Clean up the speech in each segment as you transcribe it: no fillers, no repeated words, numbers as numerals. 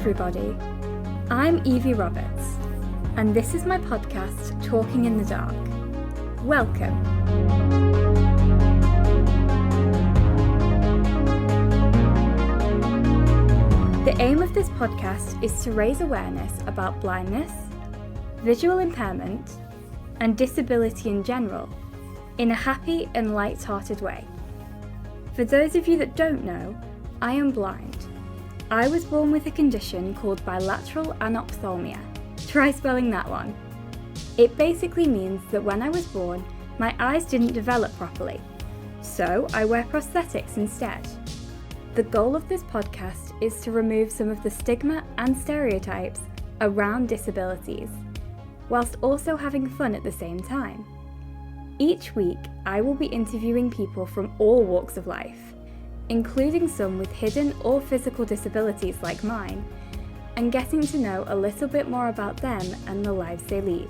everybody. I'm Evie Roberts, and this is my podcast, Talking in the Dark. Welcome. The aim of this podcast is to raise awareness about blindness, visual impairment, and disability in general, in a happy and light-hearted way. For those of you that don't know, I am blind. I was born with a condition called bilateral anophthalmia. Try spelling that one. It basically means that when I was born, my eyes didn't develop properly, so I wear prosthetics instead. The goal of this podcast is to remove some of the stigma and stereotypes around disabilities, whilst also having fun at the same time. Each week, I will be interviewing people from all walks of life, including some with hidden or physical disabilities like mine, and getting to know a little bit more about them and the lives they lead.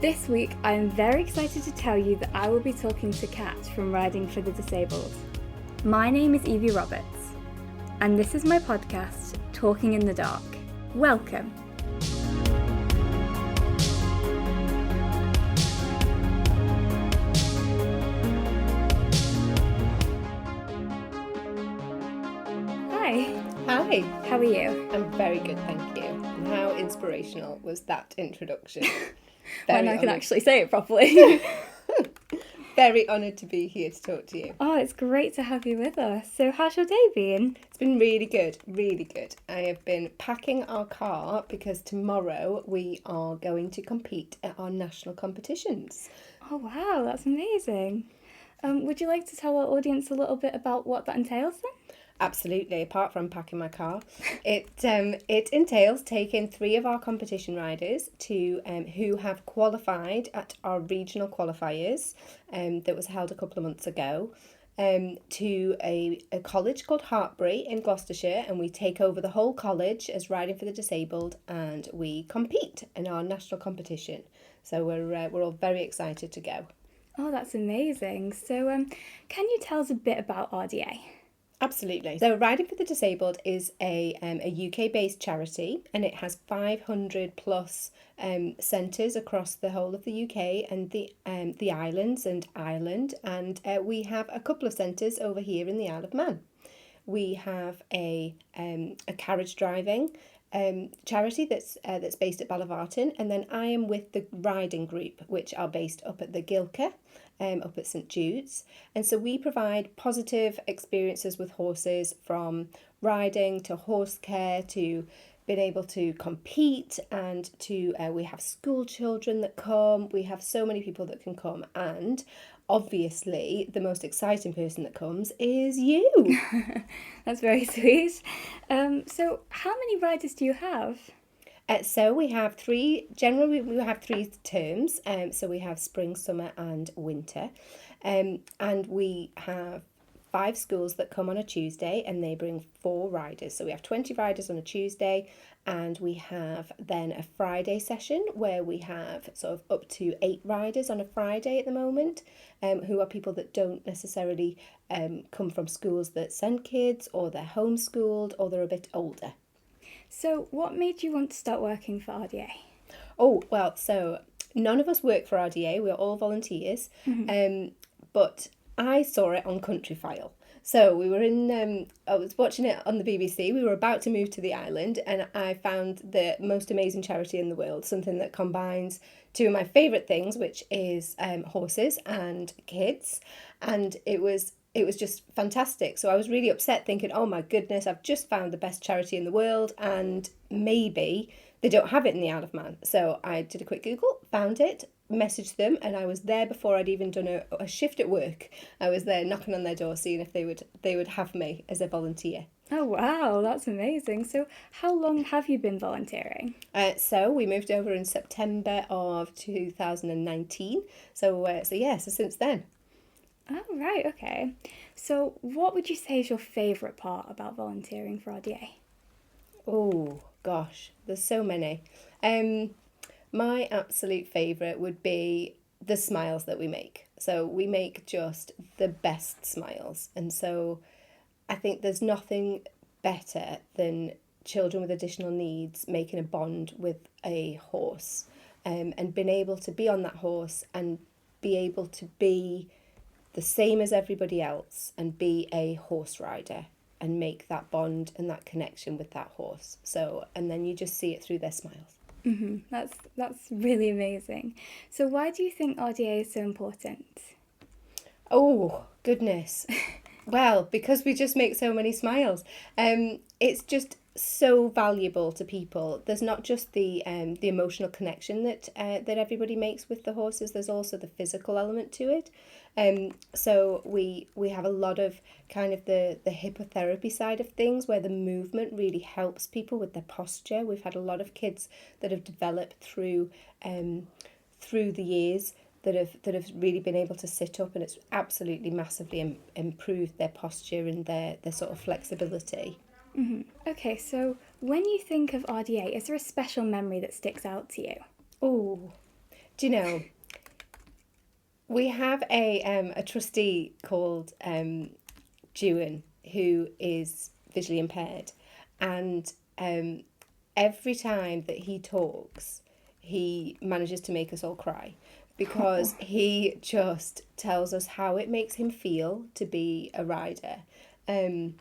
This week, I am very excited to tell you that I will be talking to Kat from Riding for the Disabled. My name is Evie Roberts, and this is my podcast, Talking in the Dark. Welcome. Hi. How are you? I'm very good, thank you. And how inspirational was that introduction? When I can actually say it properly. Very honoured to be here to talk to you. Oh, it's great to have you with us. So how's your day been? It's been really good, really good. I have been packing our car because tomorrow we are going to compete at our national competitions. Oh wow, that's amazing. Would you like to tell our audience a little bit about what that entails then? Absolutely, apart from packing my car. It entails taking 3 of our competition riders to who have qualified at our regional qualifiers that was held a couple of months ago to a college called Hartbury in Gloucestershire, and we take over the whole college as Riding for the Disabled, and we compete in our national competition. So we're all very excited to go. Oh, that's amazing. So can you tell us a bit about RDA? Absolutely. So Riding for the Disabled is a UK-based charity, and it has 500 plus centres across the whole of the UK and the islands and Ireland, and we have a couple of centres over here in the Isle of Man. We have a carriage driving charity that's based at Ballyvarton, and then I am with the riding group, which are based up at the Gilca, up at St Jude's, and so we provide positive experiences with horses, from riding to horse care to being able to compete, and to we have school children that come. We have so many people that can come, and obviously the most exciting person that comes is you. That's very sweet. So how many riders do you have? So we have 3, generally we have 3 terms, so we have spring, summer and winter, and we have 5 schools that come on a Tuesday, and they bring 4 riders. So we have 20 riders on a Tuesday, and we have then a Friday session where we have sort of up to 8 riders on a Friday at the moment, who are people that don't necessarily come from schools that send kids, or they're homeschooled, or they're a bit older. So what made you want to start working for RDA? Oh, well, so none of us work for RDA. We're all volunteers. Mm-hmm. But I saw it on Countryfile. So we were I was watching it on the BBC. We were about to move to the island, and I found the most amazing charity in the world, something that combines 2 of my favourite things, which is horses and kids. And it was just fantastic. So I was really upset, thinking, oh my goodness, I've just found the best charity in the world, and maybe they don't have it in the Isle of Man. So I did a quick Google, found it, messaged them, and I was there before I'd even done a shift at work. I was there knocking on their door, seeing if they would have me as a volunteer. Oh wow, that's amazing. So how long have you been volunteering? So we moved over in September of 2019. So since then. Oh, right, okay. So what would you say is your favourite part about volunteering for RDA? Oh, gosh, there's so many. My absolute favourite would be the smiles that we make. So we make just the best smiles. And so I think there's nothing better than children with additional needs making a bond with a horse, and being able to be on that horse and be able to be the same as everybody else and be a horse rider and make that bond and that connection with that horse. So, and then you just see it through their smiles. That's really amazing. So why do you think RDA is so important? Oh, goodness. Well, because we just make so many smiles. It's just so valuable to people. There's not just the emotional connection that everybody makes with the horses. There's also the physical element to it. So we have a lot of kind of the hippotherapy side of things, where the movement really helps people with their posture. We've had a lot of kids that have developed through the years that have really been able to sit up, and it's absolutely massively improved their posture and their sort of flexibility. Okay, so when you think of RDA, is there a special memory that sticks out to you? Oh, do you know, we have a trustee called Juan, who is visually impaired, and every time that he talks, he manages to make us all cry, because he just tells us how it makes him feel to be a rider. And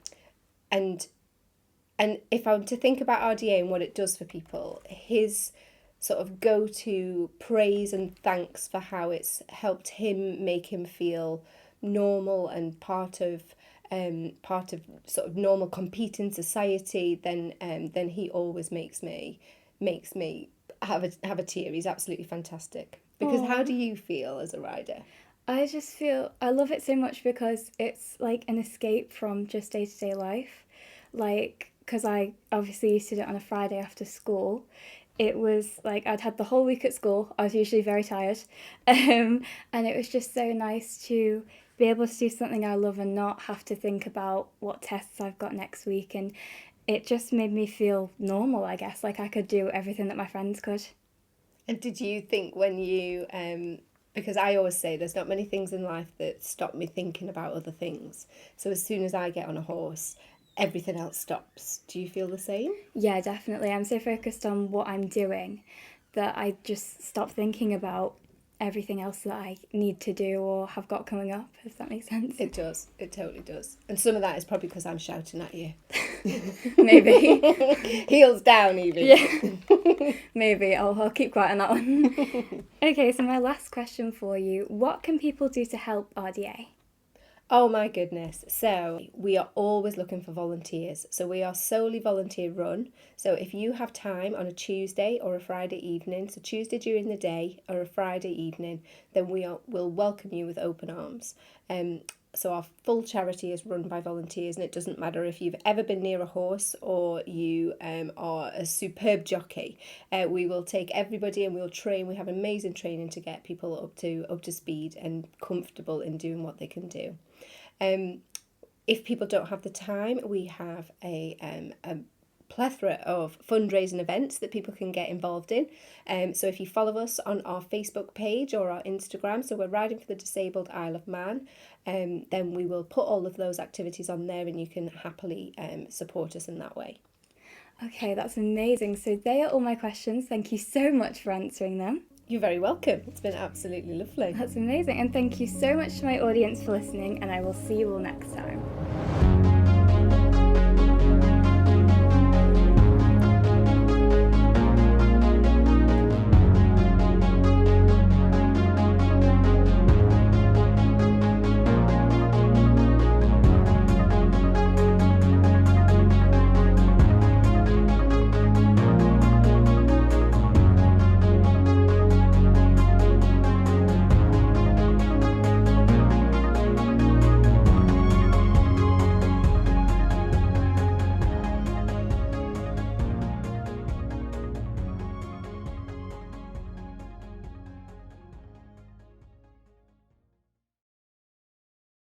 if I'm to think about RDA and what it does for people, his sort of go-to praise and thanks for how it's helped him make him feel normal and part of sort of normal competing society, then he always makes me have a tear. He's absolutely fantastic. Because how do you feel as a rider? I just feel, I love it so much because it's like an escape from just day-to-day life. Like, because I obviously used to do it on a Friday after school. It was like I'd had the whole week at school. I was usually very tired. And it was just so nice to be able to do something I love and not have to think about what tests I've got next week. And it just made me feel normal, I guess. Like I could do everything that my friends could. And did you think when you, because I always say there's not many things in life that stop me thinking about other things. So as soon as I get on a horse, everything else stops. Do you feel the same? Yeah, definitely. I'm so focused on what I'm doing that I just stop thinking about everything else that I need to do or have got coming up, if that makes sense. It does. It totally does. And some of that is probably because I'm shouting at you. Maybe. Heels down, Evie. Yeah. Maybe. I'll keep quiet on that one. Okay, so my last question for you. What can people do to help RDA? Oh my goodness. So we are always looking for volunteers. So we are solely volunteer run. So if you have time on a Tuesday or a Friday evening, so Tuesday during the day or a Friday evening, then we'll welcome you with open arms. So our full charity is run by volunteers, and it doesn't matter if you've ever been near a horse or you are a superb jockey. We will take everybody and we'll train. We have amazing training to get people up to speed and comfortable in doing what they can do. If people don't have the time, we have a plethora of fundraising events that people can get involved in. So if you follow us on our Facebook page or our Instagram, so we're Riding for the Disabled Isle of Man, then we will put all of those activities on there, and you can happily support us in that way. Okay, that's amazing. So they are all my questions. Thank you so much for answering them. You're very welcome. It's been absolutely lovely. That's amazing. And thank you so much to my audience for listening, and I will see you all next time.